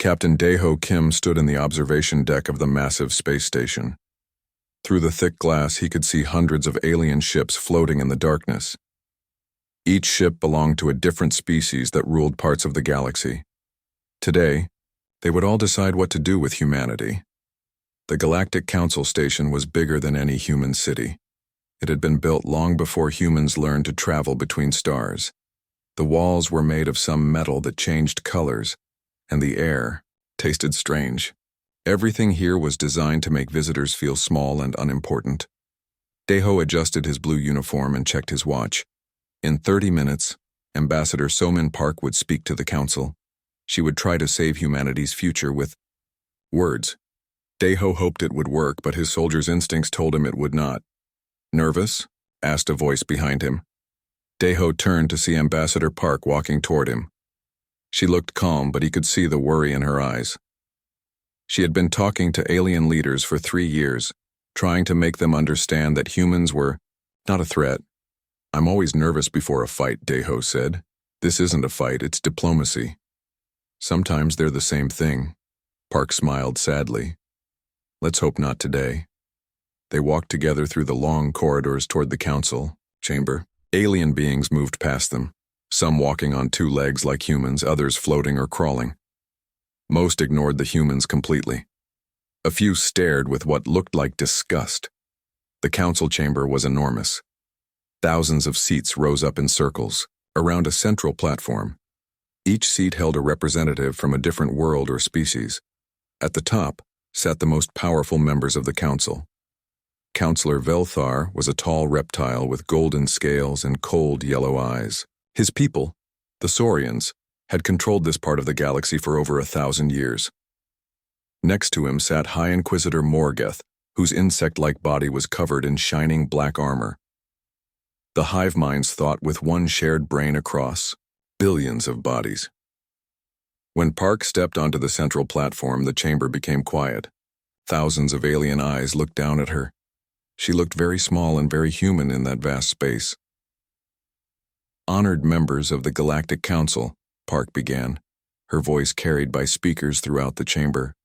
Captain Daeho Kim stood in the observation deck of the massive space station. Through the thick glass, he could see hundreds of alien ships floating in the darkness. Each ship belonged to a different species that ruled parts of the galaxy. Today, they would all decide what to do with humanity. The Galactic Council Station was bigger than any human city. It had been built long before humans learned to travel between stars. The walls were made of some metal that changed colors, and the air tasted strange. Everything here was designed to make visitors feel small and unimportant. Daeho adjusted his blue uniform and checked his watch. In 30 minutes, Ambassador So-min Park would speak to the council. She would try to save humanity's future with words. Daeho hoped it would work, but his soldier's instincts told him it would not. "Nervous?" asked a voice behind him. Daeho turned to see Ambassador Park walking toward him. She looked calm, but he could see the worry in her eyes. She had been talking to alien leaders for 3 years, trying to make them understand that humans were not a threat. "I'm always nervous before a fight," Daeho said. "This isn't a fight, it's diplomacy." "Sometimes they're the same thing." Park smiled sadly. "Let's hope not today." They walked together through the long corridors toward the council chamber. Alien beings moved past them, some walking on 2 legs like humans, others floating or crawling. Most ignored the humans completely. A few stared with what looked like disgust. The council chamber was enormous. Thousands of seats rose up in circles, around a central platform. Each seat held a representative from a different world or species. At the top sat the most powerful members of the council. Councillor Velthar was a tall reptile with golden scales and cold yellow eyes. His people, the Saurians, had controlled this part of the galaxy for over 1,000 years. Next to him sat High Inquisitor Morgeth, whose insect-like body was covered in shining black armor. The hive minds thought with one shared brain across billions of bodies. When Park stepped onto the central platform, the chamber became quiet. Thousands of alien eyes looked down at her. She looked very small and very human in that vast space. "Honored members of the Galactic Council," Park began, her voice carried by speakers throughout the chamber.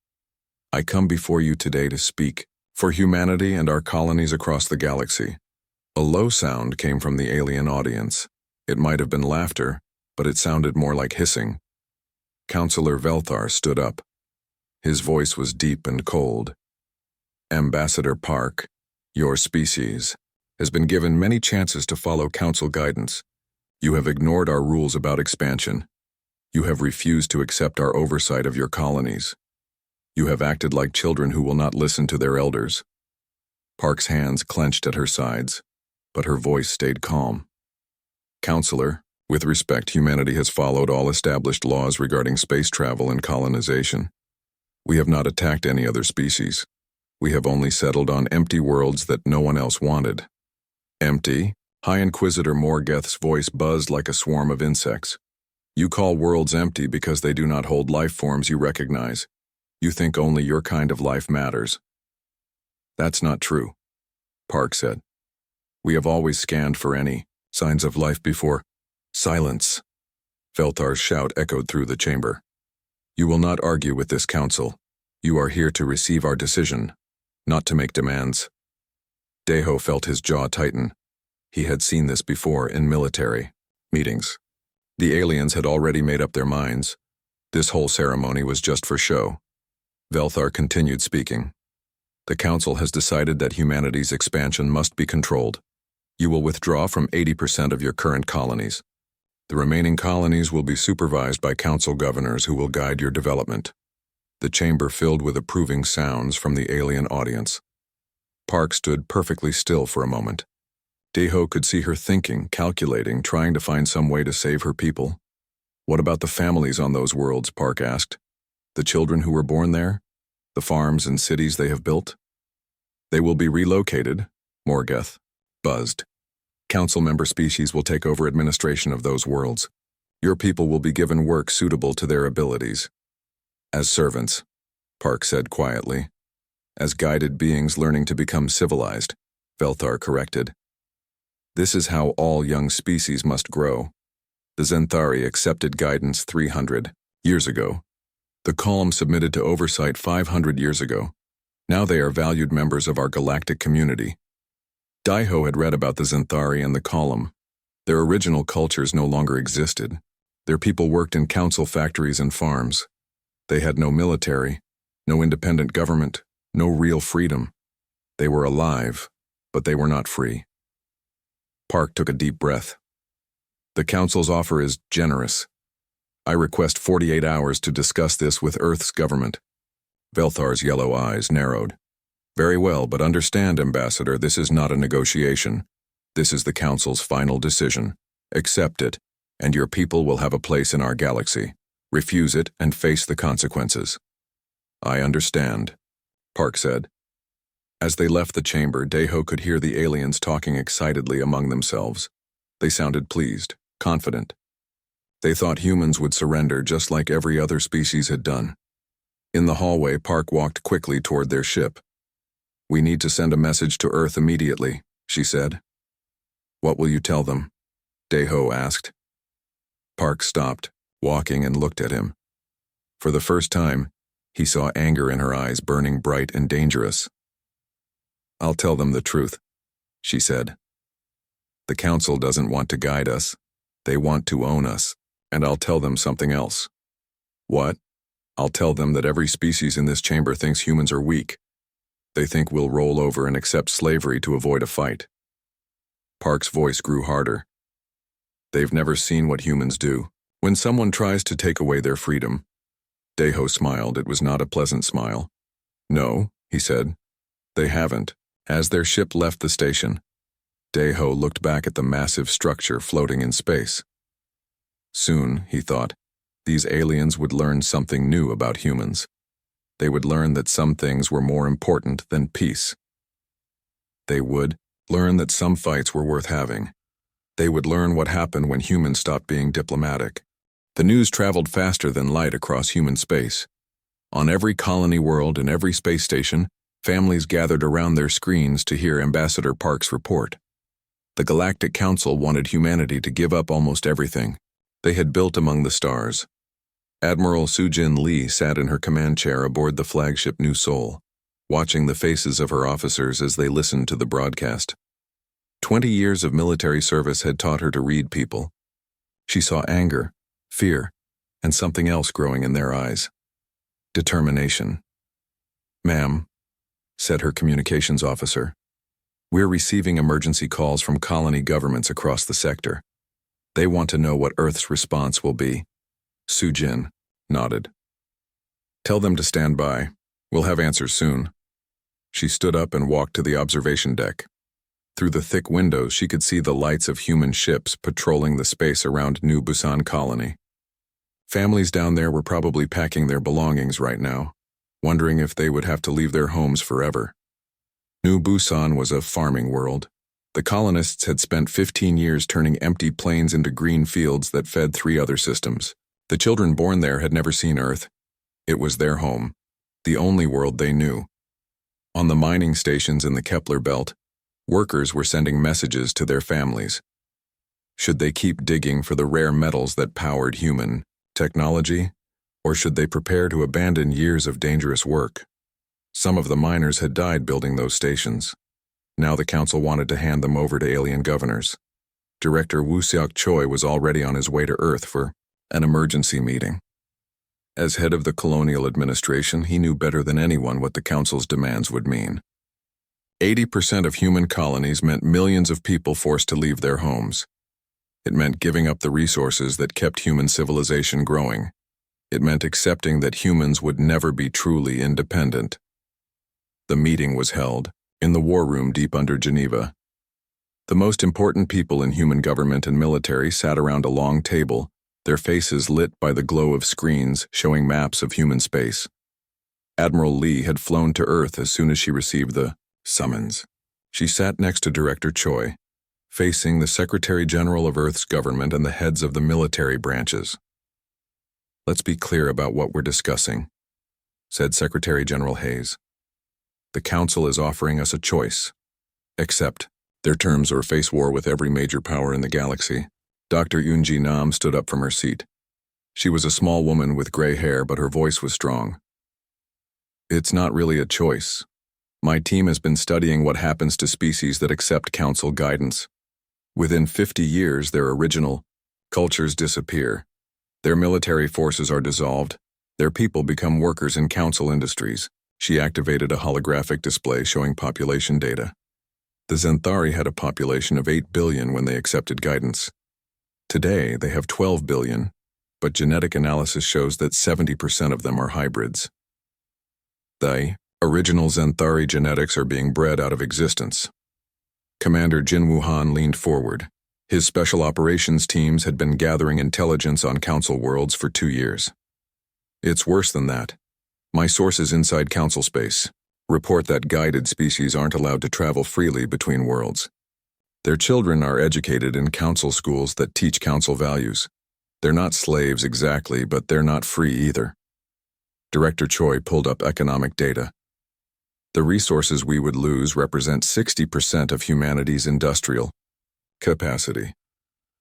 "I come before you today to speak for humanity and our colonies across the galaxy." A low sound came from the alien audience. It might have been laughter, but it sounded more like hissing. Councillor Velthar stood up. His voice was deep and cold. "Ambassador Park, your species has been given many chances to follow council guidance. You have ignored our rules about expansion. You have refused to accept our oversight of your colonies. You have acted like children who will not listen to their elders." Park's hands clenched at her sides, but her voice stayed calm. "Counselor, with respect, humanity has followed all established laws regarding space travel and colonization. We have not attacked any other species. We have only settled on empty worlds that no one else wanted." "Empty?" High Inquisitor Morgeth's voice buzzed like a swarm of insects. "You call worlds empty because they do not hold life forms you recognize. You think only your kind of life matters." "That's not true," Park said. "We have always scanned for any signs of life before." "Silence!" Velthar's shout echoed through the chamber. "You will not argue with this council. You are here to receive our decision, not to make demands." Daeho felt his jaw tighten. He had seen this before in military meetings. The aliens had already made up their minds. This whole ceremony was just for show. Velthar continued speaking. "The council has decided that humanity's expansion must be controlled. You will withdraw from 80% of your current colonies. The remaining colonies will be supervised by council governors who will guide your development." The chamber filled with approving sounds from the alien audience. Park stood perfectly still for a moment. Daeho could see her thinking, calculating, trying to find some way to save her people. "What about the families on those worlds?" Park asked. "The children who were born there? The farms and cities they have built?" "They will be relocated," Morgeth buzzed. "Council member species will take over administration of those worlds. Your people will be given work suitable to their abilities." "As servants," Park said quietly. "As guided beings learning to become civilized," Velthar corrected. "This is how all young species must grow. The Zenthari accepted guidance 300 years ago. The column submitted to oversight 500 years ago. Now they are valued members of our galactic community. Daiho had read about the Xanthari and the column. Their original cultures no longer existed. Their people worked in council factories and farms. They had no military, no independent government, no real freedom. They were alive, but they were not free. Park took a deep breath. The council's offer is generous. I request 48 hours to discuss this with Earth's government. Velthar's yellow eyes narrowed. Very well, but understand, Ambassador, this is not a negotiation. This is the council's final decision. Accept it, and your people will have a place in our galaxy. Refuse it and face the consequences. I understand, Park said. As they left the chamber, Daiho could hear the aliens talking excitedly among themselves. They sounded pleased, confident. They thought humans would surrender just like every other species had done. In the hallway, Park walked quickly toward their ship. We need to send a message to Earth immediately, she said. What will you tell them? Daiho asked. Park stopped, walking, and looked at him. For the first time, he saw anger in her eyes, burning bright and dangerous. I'll tell them the truth, she said. The council doesn't want to guide us. They want to own us, and I'll tell them something else. What? I'll tell them that every species in this chamber thinks humans are weak. They think we'll roll over and accept slavery to avoid a fight. Park's voice grew harder. They've never seen what humans do. When someone tries to take away their freedom. Daiho smiled. It was not a pleasant smile. No, he said. They haven't. As their ship left the station, Daiho looked back at the massive structure floating in space. Soon, he thought, these aliens would learn something new about humans. They would learn that some things were more important than peace. They would learn that some fights were worth having. They would learn what happened when humans stopped being diplomatic. The news traveled faster than light across human space. On every colony world and every space station, families gathered around their screens to hear Ambassador Park's report. The Galactic Council wanted humanity to give up almost everything they had built among the stars. Admiral Sujin Lee sat in her command chair aboard the flagship New Seoul, watching the faces of her officers as they listened to the broadcast. 20 years of military service had taught her to read people. She saw anger, fear, and something else growing in their eyes. Determination. Ma'am, said her communications officer, we're receiving emergency calls from colony governments across the sector. They want to know what Earth's response will be. Sujin nodded. Tell them to stand by. We'll have answers soon. She stood up and walked to the observation deck. Through the thick windows, she could see the lights of human ships patrolling the space around New Busan Colony. Families down there were probably packing their belongings right now, wondering if they would have to leave their homes forever. New Busan was a farming world. The colonists had spent 15 years turning empty plains into green fields that fed 3 other systems. The children born there had never seen Earth. It was their home, the only world they knew. On the mining stations in the Kepler Belt, workers were sending messages to their families. Should they keep digging for the rare metals that powered human technology, or should they prepare to abandon years of dangerous work? Some of the miners had died building those stations. Now the council wanted to hand them over to alien governors. Director Woo Seok Choi was already on his way to Earth for an emergency meeting. As head of the colonial administration, he knew better than anyone what the council's demands would mean. 80% of human colonies meant millions of people forced to leave their homes. It meant giving up the resources that kept human civilization growing. It meant accepting that humans would never be truly independent. The meeting was held in the war room deep under Geneva. The most important people in human government and military sat around a long table, their faces lit by the glow of screens showing maps of human space. Admiral Lee had flown to Earth as soon as she received the summons. She sat next to Director Choi, facing the Secretary General of Earth's government and the heads of the military branches. Let's be clear about what we're discussing, said Secretary General Hayes. The Council is offering us a choice. Accept their terms or face war with every major power in the galaxy. Dr. Yoonji Nam stood up from her seat. She was a small woman with gray hair, but her voice was strong. It's not really a choice. My team has been studying what happens to species that accept council guidance. Within 50 years, their original cultures disappear. Their military forces are dissolved. Their people become workers in council industries. She activated a holographic display showing population data. The Xanthari had a population of 8 billion when they accepted guidance. Today, they have 12 billion, but genetic analysis shows that 70% of them are hybrids. The original Xanthari genetics are being bred out of existence. Commander Jin Wuhan leaned forward. His special operations teams had been gathering intelligence on council worlds for 2 years. It's worse than that. My sources inside council space report that guided species aren't allowed to travel freely between worlds. Their children are educated in council schools that teach council values. They're not slaves exactly, but they're not free either. Director Choi pulled up economic data. The resources we would lose represent 60% of humanity's industrial capacity.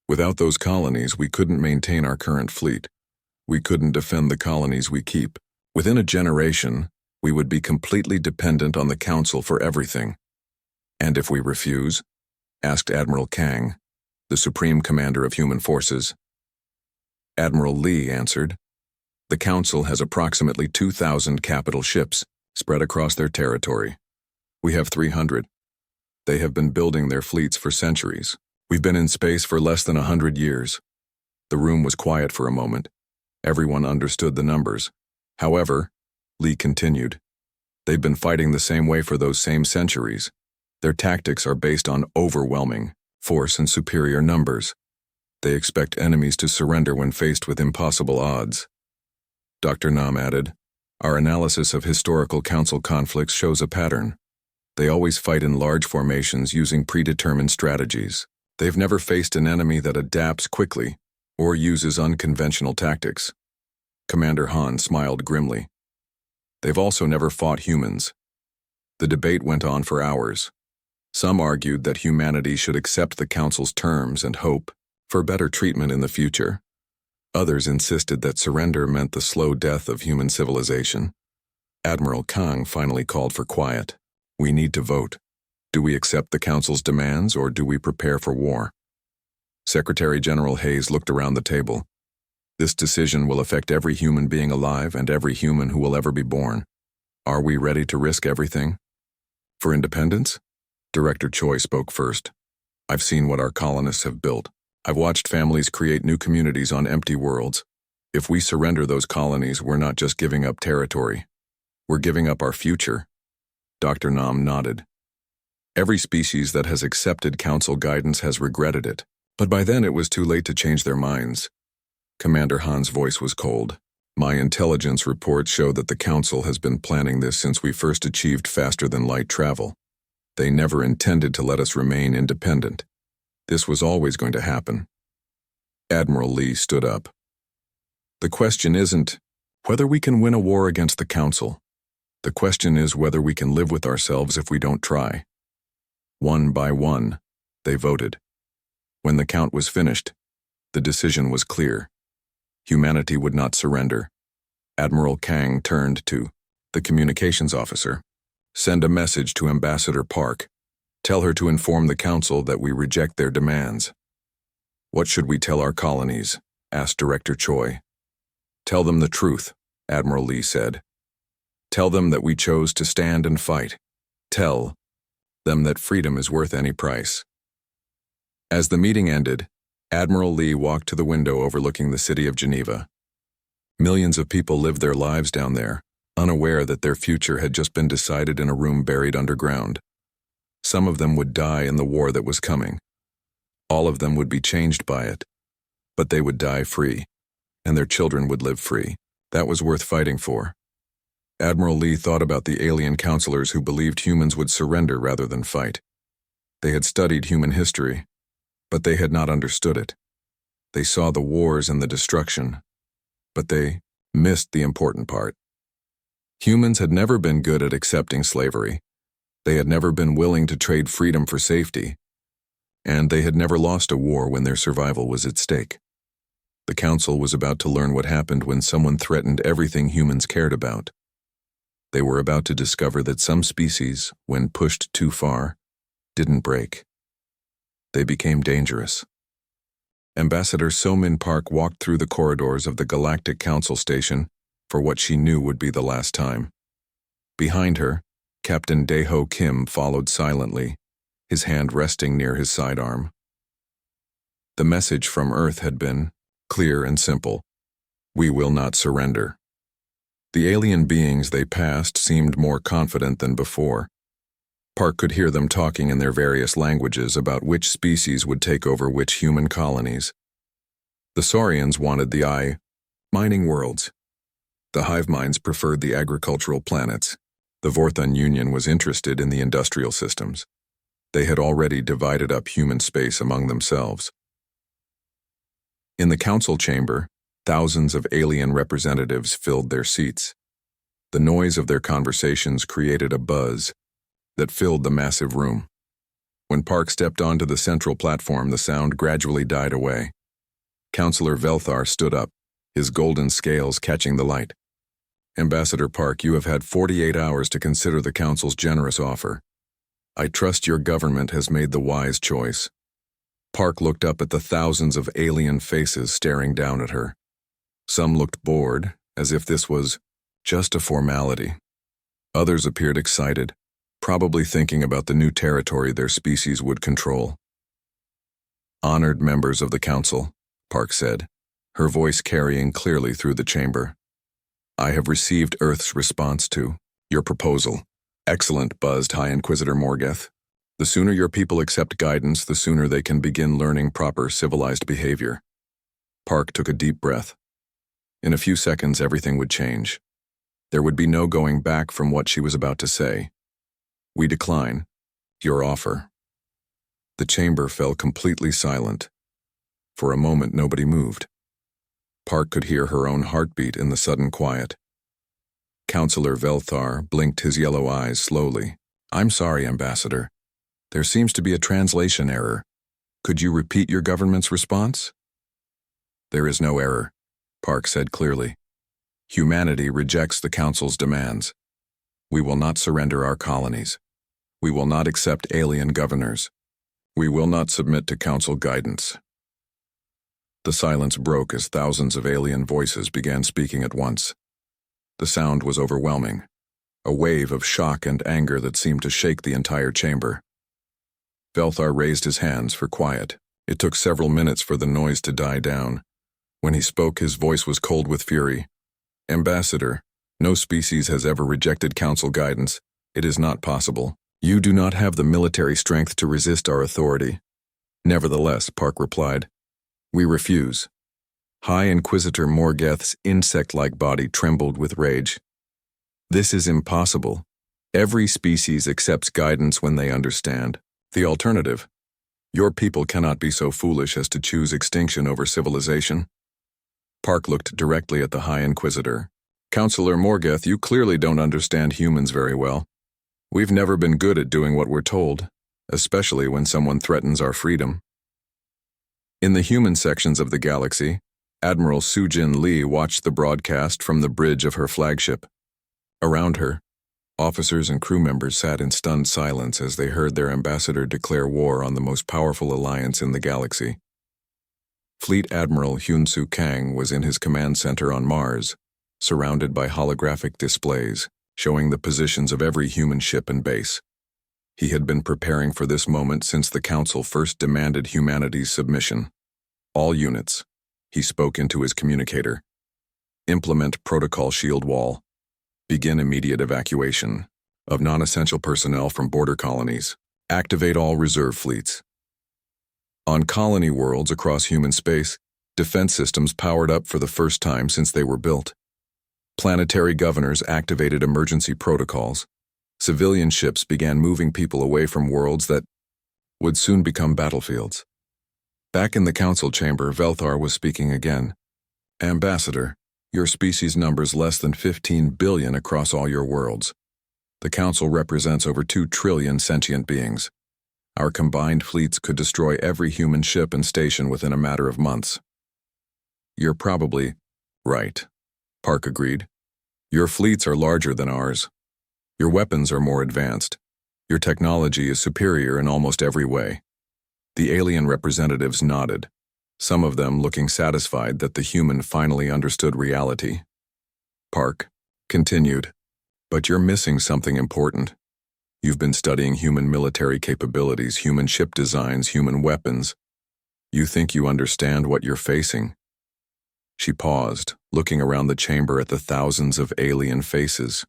Without those colonies, we couldn't maintain our current fleet. We couldn't defend the colonies we keep. Within a generation, we would be completely dependent on the Council for everything. And if we refuse? Asked Admiral Kang, the Supreme Commander of Human Forces. Admiral Lee answered, "The Council has approximately 2,000 capital ships spread across their territory. We have 300. They have been building their fleets for centuries. We've been in space for less than 100 years. The room was quiet for a moment. Everyone understood the numbers. However, Lee continued, they've been fighting the same way for those same centuries. Their tactics are based on overwhelming force and superior numbers. They expect enemies to surrender when faced with impossible odds." Dr. Nam added, "Our analysis of historical council conflicts shows a pattern. They always fight in large formations using predetermined strategies. They've never faced an enemy that adapts quickly or uses unconventional tactics." Commander Han smiled grimly. "They've also never fought humans." The debate went on for hours. Some argued that humanity should accept the Council's terms and hope for better treatment in the future. Others insisted that surrender meant the slow death of human civilization. Admiral Kang finally called for quiet. "We need to vote. Do we accept the Council's demands or do we prepare for war?" Secretary General Hayes looked around the table. "This decision will affect every human being alive and every human who will ever be born. Are we ready to risk everything? For independence?" Director Choi spoke first. "I've seen what our colonists have built. I've watched families create new communities on empty worlds. If we surrender those colonies, we're not just giving up territory. We're giving up our future." Dr. Nam nodded. "Every species that has accepted Council guidance has regretted it, but by then it was too late to change their minds." Commander Han's voice was cold. "My intelligence reports show that the Council has been planning this since we first achieved faster-than-light travel. They never intended to let us remain independent. This was always going to happen." Admiral Lee stood up. "The question isn't whether we can win a war against the Council. The question is whether we can live with ourselves if we don't try." One by one, they voted. When the count was finished, the decision was clear. Humanity would not surrender. Admiral Kang turned to the communications officer. "Send a message to Ambassador Park. Tell her to inform the Council that we reject their demands." "What should we tell our colonies?" asked Director Choi. "Tell them the truth," Admiral Lee said. "Tell them that we chose to stand and fight. Tell them that freedom is worth any price." As the meeting ended, Admiral Lee walked to the window overlooking the city of Geneva. Millions of people lived their lives down there, unaware that their future had just been decided in a room buried underground. Some of them would die in the war that was coming. All of them would be changed by it. But they would die free, and their children would live free. That was worth fighting for. Admiral Lee thought about the alien counselors who believed humans would surrender rather than fight. They had studied human history, but they had not understood it. They saw the wars and the destruction, but they missed the important part. Humans had never been good at accepting slavery. They had never been willing to trade freedom for safety, and they had never lost a war when their survival was at stake. The council was about to learn what happened when someone threatened everything humans cared about. They were about to discover that some species, when pushed too far, didn't break. They became dangerous. Ambassador So-Min Park walked through the corridors of the Galactic Council station for what she knew would be the last time. Behind her, Captain Dae-Ho Kim followed silently, his hand resting near his sidearm. The message from Earth had been clear and simple: we will not surrender. The alien beings they passed seemed more confident than before. Park could hear them talking in their various languages about which species would take over which human colonies. The Saurians wanted the mining worlds. The hive minds preferred the agricultural planets. The Vorthon Union was interested in the industrial systems. They had already divided up human space among themselves. In the council chamber, thousands of alien representatives filled their seats. The noise of their conversations created a buzz that filled the massive room. When Park stepped onto the central platform, the sound gradually died away. Councillor Velthar stood up, his golden scales catching the light. Ambassador Park, you have had 48 hours to consider the council's generous offer. I trust your government has made the wise choice. Park looked up at the thousands of alien faces staring down at her. Some looked bored, as if this was just a formality. Others appeared excited, probably thinking about the new territory their species would control. Honored members of the council, Park said, her voice carrying clearly through the chamber. I have received Earth's response to your proposal. Excellent, buzzed High Inquisitor Morgeth. The sooner your people accept guidance, the sooner they can begin learning proper civilized behavior. Park took a deep breath. In a few seconds, everything would change. There would be no going back from what she was about to say. We decline your offer. The chamber fell completely silent. For a moment, nobody moved. Park could hear her own heartbeat in the sudden quiet. Councillor Velthar blinked his yellow eyes slowly. I'm sorry, Ambassador. There seems to be a translation error. Could you repeat your government's response? There is no error, Park said clearly. Humanity rejects the Council's demands. We will not surrender our colonies. We will not accept alien governors. We will not submit to Council guidance. The silence broke as thousands of alien voices began speaking at once. The sound was overwhelming, a wave of shock and anger that seemed to shake the entire chamber. Velthar raised his hands for quiet. It took several minutes for the noise to die down. When he spoke, his voice was cold with fury. Ambassador, no species has ever rejected Council guidance. It is not possible. You do not have the military strength to resist our authority. Nevertheless, Park replied, we refuse. High Inquisitor Morgeth's insect-like body trembled with rage. This is impossible. Every species accepts guidance when they understand. The alternative: your people cannot be so foolish as to choose extinction over civilization. Park looked directly at the High Inquisitor. Councillor Morgeth, you clearly don't understand humans very well. We've never been good at doing what we're told, especially when someone threatens our freedom. In the human sections of the galaxy, Admiral Sujin Lee watched the broadcast from the bridge of her flagship. Around her, officers and crew members sat in stunned silence as they heard their ambassador declare war on the most powerful alliance in the galaxy. Fleet Admiral Hyun-Soo Kang was in his command center on Mars, surrounded by holographic displays showing the positions of every human ship and base. He had been preparing for this moment since the Council first demanded humanity's submission. All units, he spoke into his communicator. Implement protocol shield wall. Begin immediate evacuation of non-essential personnel from border colonies. Activate all reserve fleets. On colony worlds across human space, defense systems powered up for the first time since they were built. Planetary governors activated emergency protocols. Civilian ships began moving people away from worlds that would soon become battlefields. Back in the council chamber, Velthar was speaking again. Ambassador, your species numbers less than 15 billion across all your worlds. The council represents over 2 trillion sentient beings. Our combined fleets could destroy every human ship and station within a matter of months. You're probably right, Park agreed. Your fleets are larger than ours. Your weapons are more advanced. Your technology is superior in almost every way. The alien representatives nodded, some of them looking satisfied that the human finally understood reality. Park continued, but you're missing something important. You've been studying human military capabilities, human ship designs, human weapons. You think you understand what you're facing. She paused, looking around the chamber at the thousands of alien faces.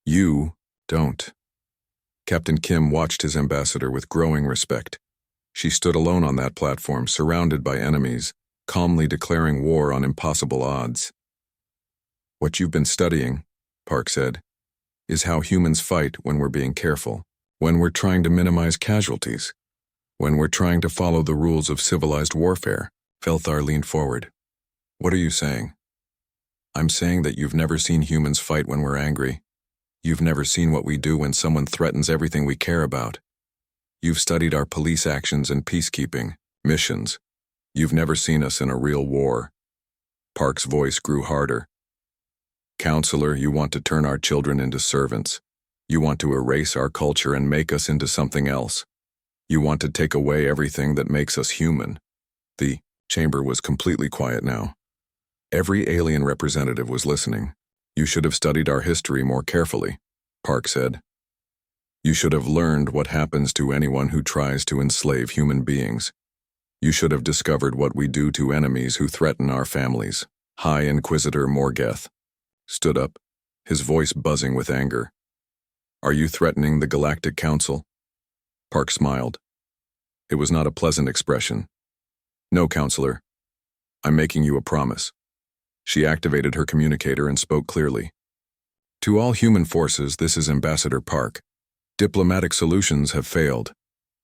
You don't. Captain Kim watched his ambassador with growing respect. She stood alone on that platform, surrounded by enemies, calmly declaring war on impossible odds. What you've been studying, Park said, is how humans fight when we're being careful, when we're trying to minimize casualties, when we're trying to follow the rules of civilized warfare. Velthar leaned forward. What are you saying? I'm saying that you've never seen humans fight when we're angry. You've never seen what we do when someone threatens everything we care about. You've studied our police actions and peacekeeping missions. You've never seen us in a real war. Park's voice grew harder. Counselor, you want to turn our children into servants. You want to erase our culture and make us into something else. You want to take away everything that makes us human. The chamber was completely quiet now. Every alien representative was listening. You should have studied our history more carefully, Park said. You should have learned what happens to anyone who tries to enslave human beings. You should have discovered what we do to enemies who threaten our families. High Inquisitor Morgeth stood up, his voice buzzing with anger. Are you threatening the Galactic Council? Park smiled. It was not a pleasant expression. No, Counselor. I'm making you a promise. She activated her communicator and spoke clearly. To all human forces, this is Ambassador Park. Diplomatic solutions have failed.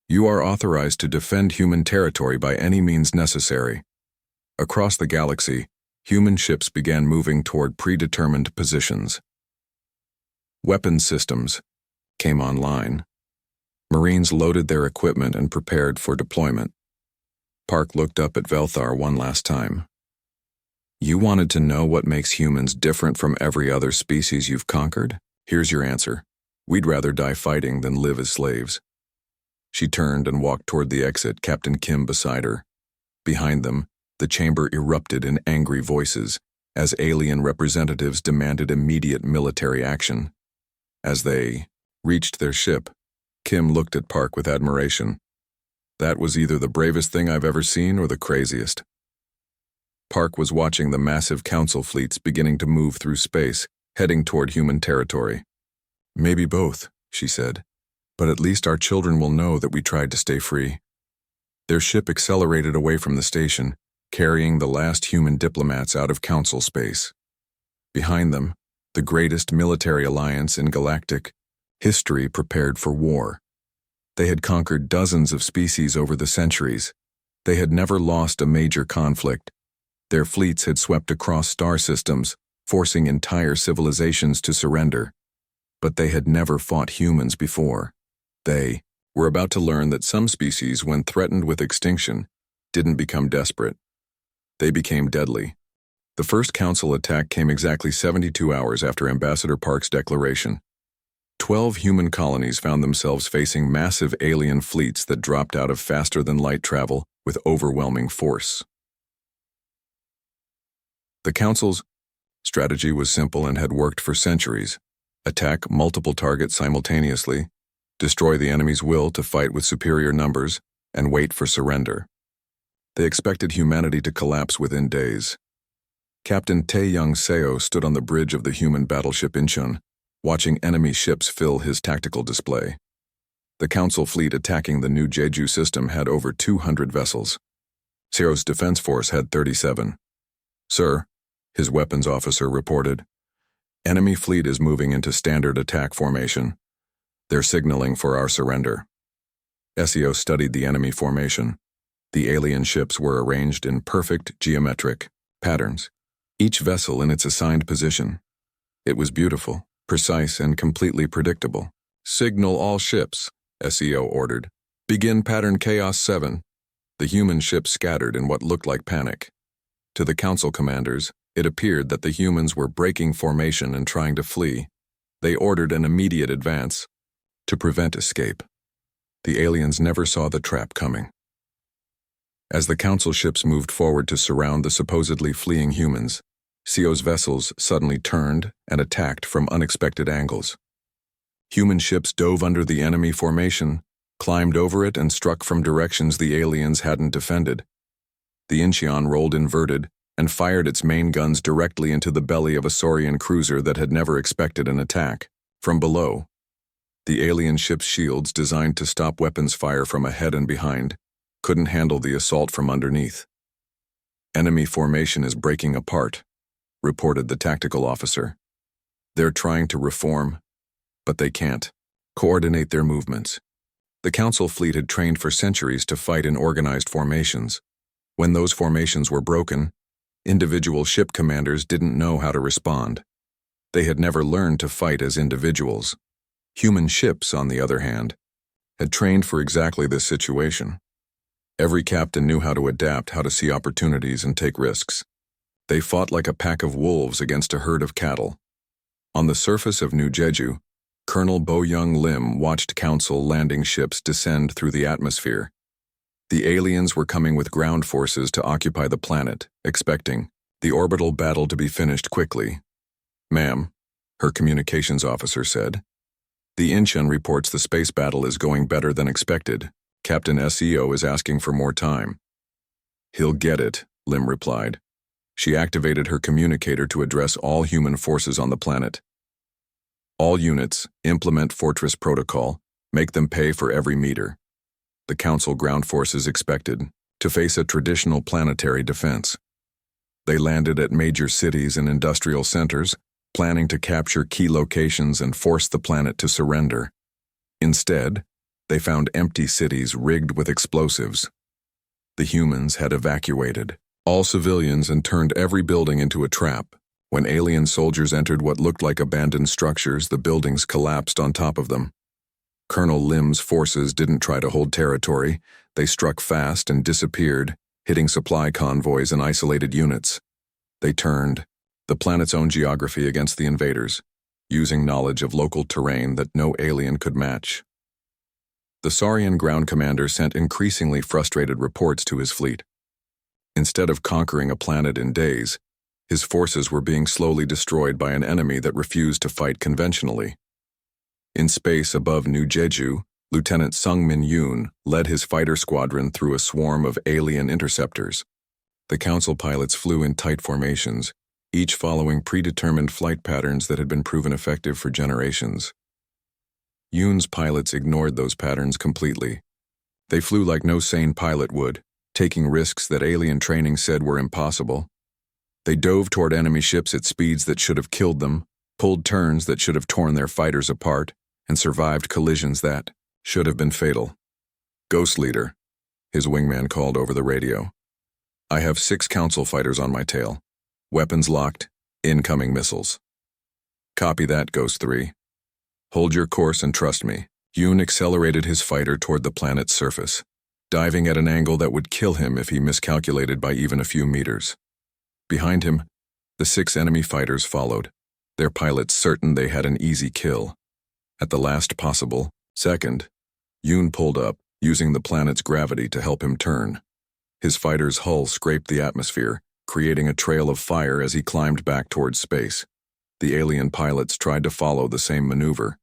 You are authorized to defend human territory by any means necessary. Across the galaxy, human ships began moving toward predetermined positions. Weapons systems came online. Marines loaded their equipment and prepared for deployment. Park looked up at Velthar one last time. You wanted to know what makes humans different from every other species you've conquered? Here's your answer. We'd rather die fighting than live as slaves. She turned and walked toward the exit, Captain Kim beside her. Behind them, the chamber erupted in angry voices as alien representatives demanded immediate military action. As they reached their ship, Kim looked at Park with admiration. That was either the bravest thing I've ever seen or the craziest. Park was watching the massive council fleets beginning to move through space, heading toward human territory. Maybe both, she said, but at least our children will know that we tried to stay free. Their ship accelerated away from the station, carrying the last human diplomats out of council space. Behind them, the greatest military alliance in galactic history prepared for war. They had conquered dozens of species over the centuries. They had never lost a major conflict. Their fleets had swept across star systems, forcing entire civilizations to surrender. But they had never fought humans before. They were about to learn that some species, when threatened with extinction, didn't become desperate. They became deadly. The first council attack came exactly 72 hours after Ambassador Park's declaration. 12 human colonies found themselves facing massive alien fleets that dropped out of faster-than-light travel with overwhelming force. The Council's strategy was simple and had worked for centuries. Attack multiple targets simultaneously, destroy the enemy's will to fight with superior numbers, and wait for surrender. They expected humanity to collapse within days. Captain Tae-young Seo stood on the bridge of the human battleship Incheon, watching enemy ships fill his tactical display. The Council fleet attacking the new Jeju system had over 200 vessels. Seo's defense force had 37. Sir, his weapons officer reported, enemy fleet is moving into standard attack formation. They're signaling for our surrender. Seo studied the enemy formation. The alien ships were arranged in perfect geometric patterns, each vessel in its assigned position. It was beautiful, precise, and completely predictable. Signal all ships, Seo ordered. Begin pattern Chaos 7. The human ships scattered in what looked like panic. To the council commanders, it appeared that the humans were breaking formation and trying to flee. They ordered an immediate advance to prevent escape. The aliens never saw the trap coming. As the council ships moved forward to surround the supposedly fleeing humans, CO's vessels suddenly turned and attacked from unexpected angles. Human ships dove under the enemy formation, climbed over it, and struck from directions the aliens hadn't defended. The Incheon rolled inverted and fired its main guns directly into the belly of a Saurian cruiser that had never expected an attack. From below, the alien ship's shields, designed to stop weapons fire from ahead and behind, couldn't handle the assault from underneath. "Enemy formation is breaking apart," reported the tactical officer. "They're trying to reform, but they can't coordinate their movements." The council fleet had trained for centuries to fight in organized formations. When those formations were broken, individual ship commanders didn't know how to respond. They had never learned to fight as individuals. Human ships, on the other hand, had trained for exactly this situation. Every captain knew how to adapt, how to see opportunities and take risks. They fought like a pack of wolves against a herd of cattle. On the surface of New Jeju, Colonel Bo-young Lim watched council landing ships descend through the atmosphere. The aliens were coming with ground forces to occupy the planet, expecting the orbital battle to be finished quickly. "Ma'am," her communications officer said, "the Incheon reports the space battle is going better than expected. Captain SEO is asking for more time." "He'll get it," Lim replied. She activated her communicator to address all human forces on the planet. "All units, implement Fortress Protocol. Make them pay for every meter." The Council ground forces expected to face a traditional planetary defense. They landed at major cities and industrial centers, planning to capture key locations and force the planet to surrender. Instead, they found empty cities rigged with explosives. The humans had evacuated all civilians and turned every building into a trap. When alien soldiers entered what looked like abandoned structures, the buildings collapsed on top of them. Colonel Lim's forces didn't try to hold territory. They struck fast and disappeared, hitting supply convoys and isolated units. They turned the planet's own geography against the invaders, using knowledge of local terrain that no alien could match. The Saurian ground commander sent increasingly frustrated reports to his fleet. Instead of conquering a planet in days, his forces were being slowly destroyed by an enemy that refused to fight conventionally. In space above New Jeju, Lieutenant Sung-min Yoon led his fighter squadron through a swarm of alien interceptors. The council pilots flew in tight formations, each following predetermined flight patterns that had been proven effective for generations. Yoon's pilots ignored those patterns completely. They flew like no sane pilot would, taking risks that alien training said were impossible. They dove toward enemy ships at speeds that should have killed them, pulled turns that should have torn their fighters apart, and survived collisions that should have been fatal. "Ghost Leader," his wingman called over the radio. "I have 6 council fighters on my tail. Weapons locked, incoming missiles." "Copy that, Ghost 3. Hold your course and trust me." Yoon accelerated his fighter toward the planet's surface, diving at an angle that would kill him if he miscalculated by even a few meters. Behind him, the 6 enemy fighters followed, their pilots certain they had an easy kill. At the last possible second, Yoon pulled up, using the planet's gravity to help him turn. His fighter's hull scraped the atmosphere, creating a trail of fire as he climbed back towards space. The alien pilots tried to follow the same maneuver.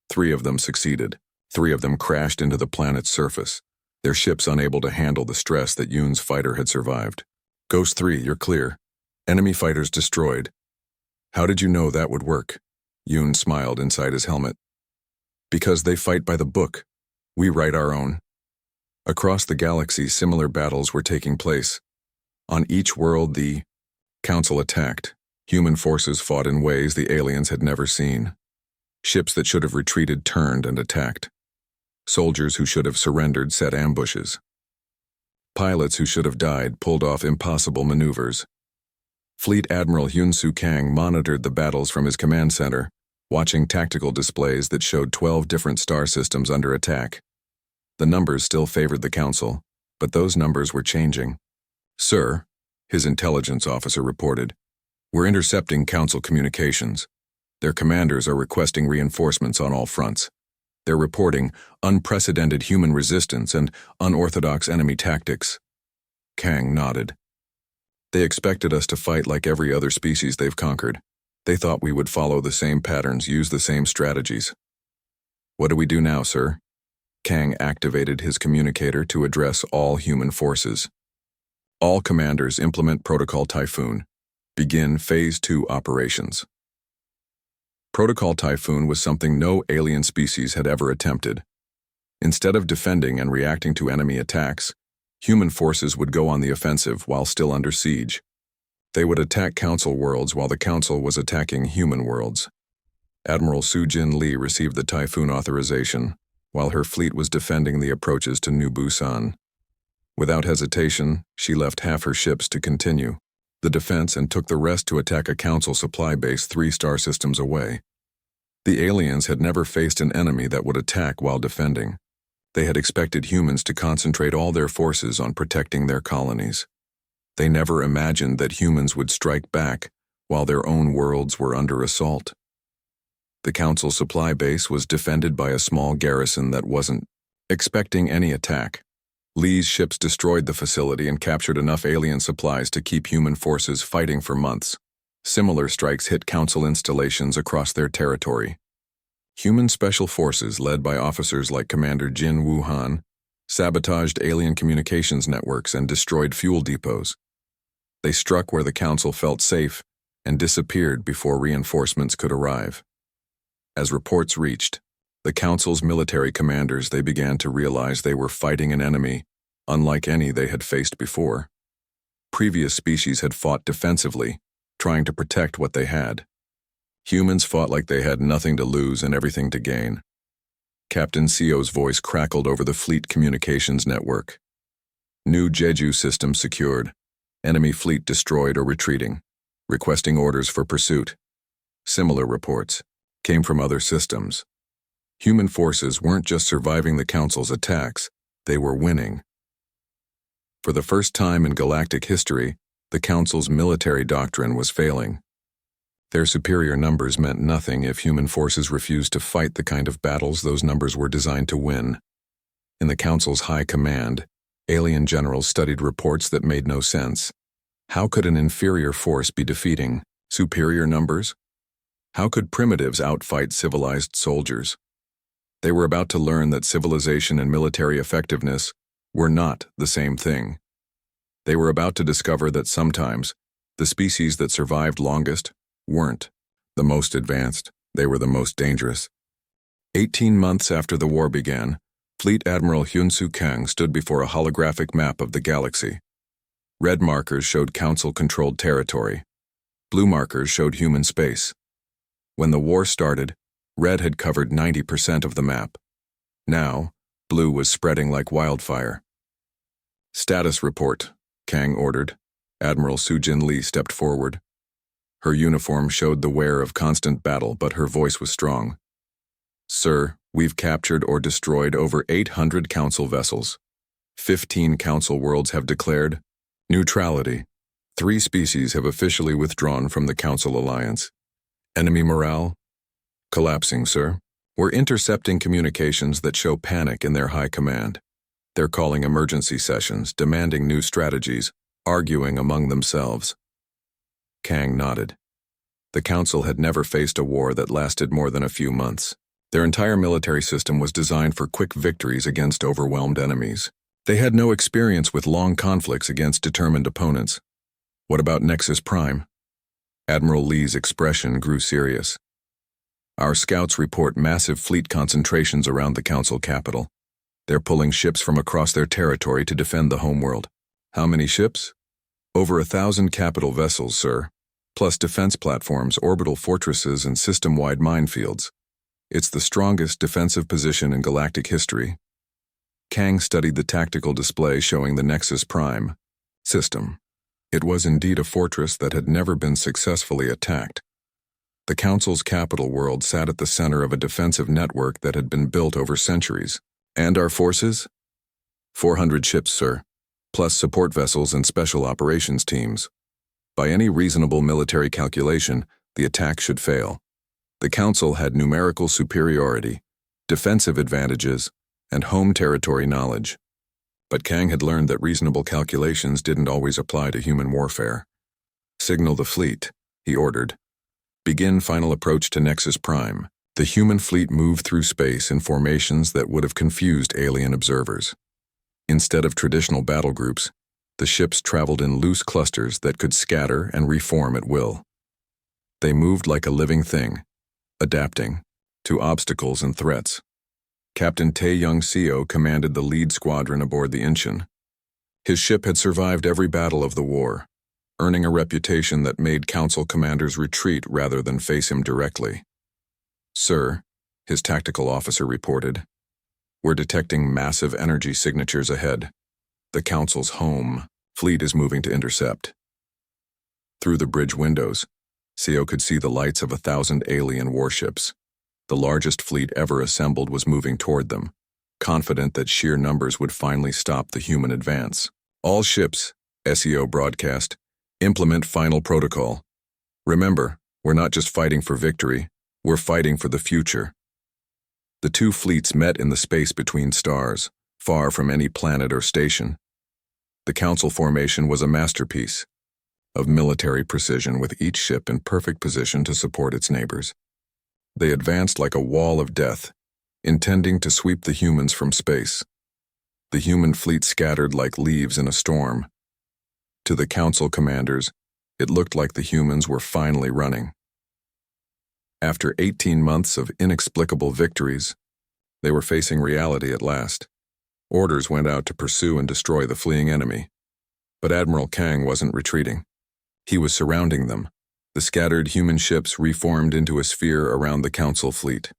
3 of them succeeded. 3 of them crashed into the planet's surface, their ships unable to handle the stress that Yoon's fighter had survived. "Ghost 3, you're clear. Enemy fighters destroyed." "How did you know that would work?" Yoon smiled inside his helmet. "Because they fight by the book. We write our own." Across the galaxy, similar battles were taking place. On each world, the Council attacked. Human forces fought in ways the aliens had never seen. Ships that should have retreated turned and attacked. Soldiers who should have surrendered set ambushes. Pilots who should have died pulled off impossible maneuvers. Fleet Admiral Hyun-Soo Kang monitored the battles from his command center, watching tactical displays that showed 12 different star systems under attack. The numbers still favored the Council, but those numbers were changing. "Sir," His intelligence officer reported. We're intercepting Council communications. Their commanders are requesting reinforcements on all fronts. They're reporting unprecedented human resistance and unorthodox enemy tactics. Kang nodded. They expected us to fight like every other species they've conquered. They thought we would follow the same patterns, use the same strategies. What do we do now, sir? Kang activated his communicator to address all human forces. All commanders implement Protocol Typhoon. Begin Phase 2 operations. Protocol Typhoon was something no alien species had ever attempted. Instead of defending and reacting to enemy attacks, human forces would go on the offensive while still under siege. They would attack Council worlds while the Council was attacking human worlds. Admiral Sujin Lee received the Typhoon authorization, while her fleet was defending the approaches to New Busan. Without hesitation, she left half her ships to continue the defense and took the rest to attack a Council supply base 3 star systems away. The aliens had never faced an enemy that would attack while defending. They had expected humans to concentrate all their forces on protecting their colonies. They never imagined that humans would strike back while their own worlds were under assault. The Council supply base was defended by a small garrison that wasn't expecting any attack. Lee's ships destroyed the facility and captured enough alien supplies to keep human forces fighting for months. Similar strikes hit Council installations across their territory. Human special forces led by officers like Commander Jin Wuhan sabotaged alien communications networks and destroyed fuel depots. They struck where the Council felt safe and disappeared before reinforcements could arrive. As reports reached the Council's military commanders, they began to realize they were fighting an enemy unlike any they had faced before. Previous species had fought defensively, trying to protect what they had. Humans fought like they had nothing to lose and everything to gain. Captain Seo's voice crackled over the fleet communications network. New Jeju system secured. Enemy fleet destroyed or retreating. Requesting orders for pursuit. Similar reports came from other systems. Human forces weren't just surviving the Council's attacks, they were winning. For the first time in galactic history, the Council's military doctrine was failing. Their superior numbers meant nothing if human forces refused to fight the kind of battles those numbers were designed to win. In the Council's high command, alien generals studied reports that made no sense. How could an inferior force be defeating superior numbers? How could primitives outfight civilized soldiers? They were about to learn that civilization and military effectiveness were not the same thing. They were about to discover that sometimes the species that survived longest weren't the most advanced, they were the most dangerous. 18 months after the war began, Fleet Admiral Hyun-Soo Kang stood before a holographic map of the galaxy. Red markers showed Council-controlled territory. Blue markers showed human space. When the war started, red had covered 90% of the map. Now, blue was spreading like wildfire. Status report, Kang ordered. Admiral Sujin Lee stepped forward. Her uniform showed the wear of constant battle, but her voice was strong. Sir, we've captured or destroyed over 800 Council vessels. 15 Council worlds have declared neutrality. 3 species have officially withdrawn from the Council alliance. Enemy morale? Collapsing, sir. We're intercepting communications that show panic in their high command. They're calling emergency sessions, demanding new strategies, arguing among themselves. Kang nodded. The Council had never faced a war that lasted more than a few months. Their entire military system was designed for quick victories against overwhelmed enemies. They had no experience with long conflicts against determined opponents. What about Nexus Prime? Admiral Lee's expression grew serious. Our scouts report massive fleet concentrations around the Council capital. They're pulling ships from across their territory to defend the homeworld. How many ships? Over 1,000 capital vessels, sir, plus defense platforms, orbital fortresses, and system-wide minefields. It's the strongest defensive position in galactic history. Kang studied the tactical display showing the Nexus Prime system. It was indeed a fortress that had never been successfully attacked. The Council's capital world sat at the center of a defensive network that had been built over centuries. And our forces? 400 ships, sir. plus support vessels and special operations teams. By any reasonable military calculation, the attack should fail. The Council had numerical superiority, defensive advantages, and home territory knowledge. But Kang had learned that reasonable calculations didn't always apply to human warfare. "Signal the fleet," he ordered. "Begin final approach to Nexus Prime." The human fleet moved through space in formations that would have confused alien observers. Instead of traditional battle groups, the ships traveled in loose clusters that could scatter and reform at will. They moved like a living thing, adapting to obstacles and threats. Captain Tae-Young Seo commanded the lead squadron aboard the Incheon. His ship had survived every battle of the war, earning a reputation that made Council commanders retreat rather than face him directly. "Sir," his tactical officer reported, "we're detecting massive energy signatures ahead. The Council's home fleet is moving to intercept." Through the bridge windows, Seo could see the lights of 1,000 alien warships. The largest fleet ever assembled was moving toward them, confident that sheer numbers would finally stop the human advance. "All ships," SEO broadcast, "implement final protocol. Remember, we're not just fighting for victory, we're fighting for the future." The two fleets met in the space between stars, far from any planet or station. The Council formation was a masterpiece of military precision, with each ship in perfect position to support its neighbors. They advanced like a wall of death, intending to sweep the humans from space. The human fleet scattered like leaves in a storm. To the Council commanders, it looked like the humans were finally running. After 18 months of inexplicable victories, they were facing reality at last. Orders went out to pursue and destroy the fleeing enemy. But Admiral Kang wasn't retreating. He was surrounding them. The scattered human ships reformed into a sphere around the Council fleet.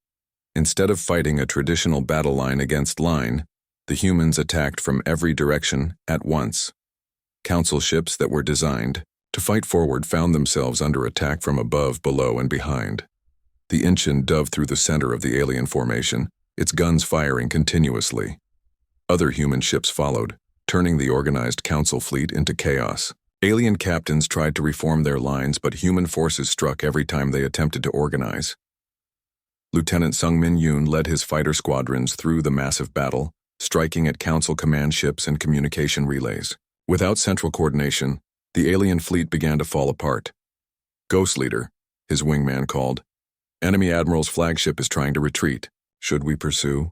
Instead of fighting a traditional battle line against line, the humans attacked from every direction at once. Council ships that were designed to fight forward found themselves under attack from above, below, and behind. The Incheon dove through the center of the alien formation, its guns firing continuously. Other human ships followed, turning the organized Council fleet into chaos. Alien captains tried to reform their lines, but human forces struck every time they attempted to organize. Lieutenant Sung Min Yoon led his fighter squadrons through the massive battle, striking at Council command ships and communication relays. Without central coordination, the alien fleet began to fall apart. "Ghost Leader," his wingman called. "Enemy Admiral's flagship is trying to retreat. Should we pursue?"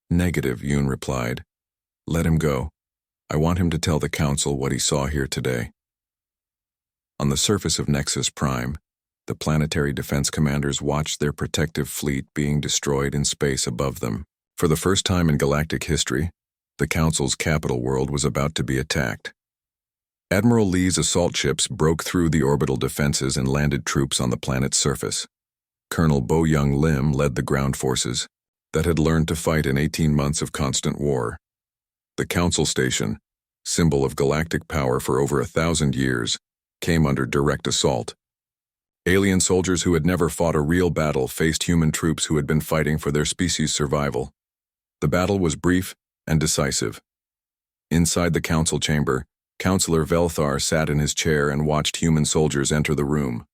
"Negative," Yoon replied. "Let him go. I want him to tell the Council what he saw here today." On the surface of Nexus Prime, the planetary defense commanders watched their protective fleet being destroyed in space above them. For the first time in galactic history, the Council's capital world was about to be attacked. Admiral Lee's assault ships broke through the orbital defenses and landed troops on the planet's surface. Colonel Bo Young Lim led the ground forces that had learned to fight in 18 months of constant war. The Council Station, symbol of galactic power for over 1,000 years, came under direct assault. Alien soldiers who had never fought a real battle faced human troops who had been fighting for their species' survival. The battle was brief and decisive. Inside the Council chamber, Councillor Velthar sat in his chair and watched human soldiers enter the room.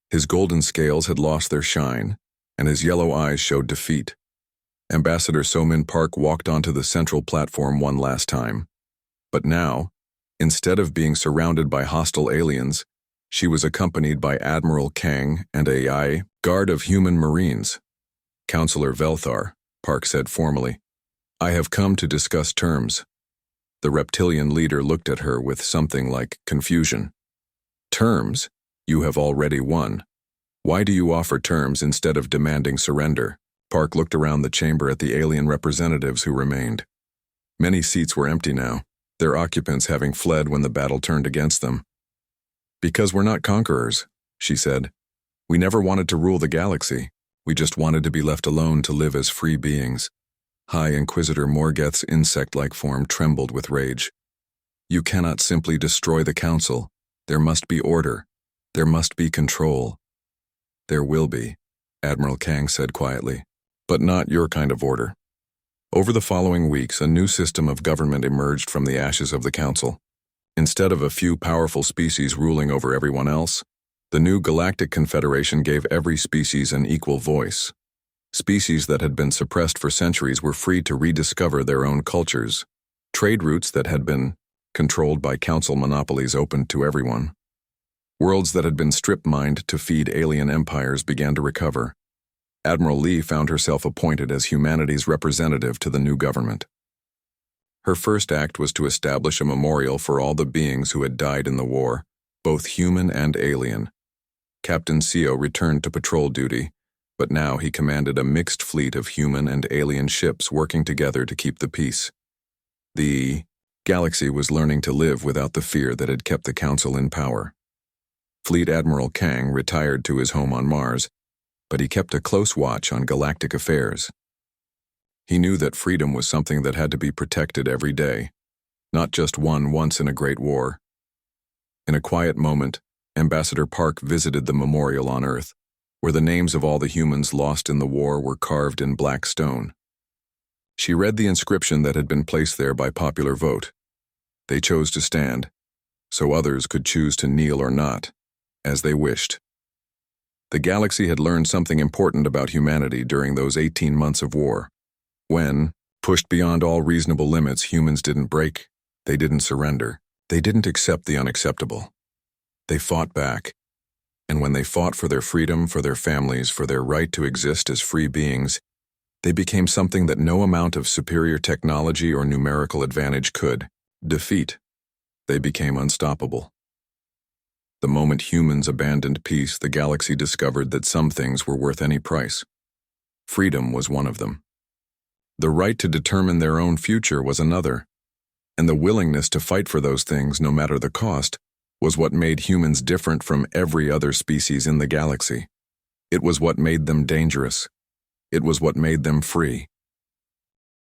His golden scales had lost their shine, and his yellow eyes showed defeat. Ambassador So-Min Park walked onto the central platform one last time. But now, instead of being surrounded by hostile aliens, she was accompanied by Admiral Kang and a guard of human marines. "Councillor Velthar," Park said formally, "I have come to discuss terms." The reptilian leader looked at her with something like confusion. "Terms? You have already won. Why do you offer terms instead of demanding surrender?" Park looked around the chamber at the alien representatives who remained. Many seats were empty now, their occupants having fled when the battle turned against them. "Because we're not conquerors," she said. "We never wanted to rule the galaxy. We just wanted to be left alone to live as free beings." High Inquisitor Morgeth's insect-like form trembled with rage. "You cannot simply destroy the Council. There must be order. There must be control." "There will be," Admiral Kang said quietly. "But not your kind of order. Over the following weeks, a new system of government emerged from the ashes of the Council. Instead of a few powerful species ruling over everyone else, the new Galactic Confederation gave every species an equal voice. Species that had been suppressed for centuries were free to rediscover their own cultures. Trade routes that had been controlled by Council monopolies opened to everyone. Worlds that had been strip-mined to feed alien empires began to recover. Admiral Lee found herself appointed as humanity's representative to the new government. Her first act was to establish a memorial for all the beings who had died in the war, both human and alien. Captain Seo returned to patrol duty, but now he commanded a mixed fleet of human and alien ships working together to keep the peace. The galaxy was learning to live without the fear that had kept the Council in power. Fleet Admiral Kang retired to his home on Mars, but he kept a close watch on galactic affairs. He knew that freedom was something that had to be protected every day, not just won once in a great war. In a quiet moment, Ambassador Park visited the memorial on Earth, where the names of all the humans lost in the war were carved in black stone. She read the inscription that had been placed there by popular vote. They chose to stand, so others could choose to kneel or not, as they wished. The galaxy had learned something important about humanity during those 18 months of war. When, pushed beyond all reasonable limits, humans didn't break, they didn't surrender, they didn't accept the unacceptable. They fought back, and when they fought for their freedom, for their families, for their right to exist as free beings, they became something that no amount of superior technology or numerical advantage could defeat. They became unstoppable. The moment humans abandoned peace, the galaxy discovered that some things were worth any price. Freedom was one of them. The right to determine their own future was another, and the willingness to fight for those things, no matter the cost, was what made humans different from every other species in the galaxy. It was what made them dangerous. It was what made them free.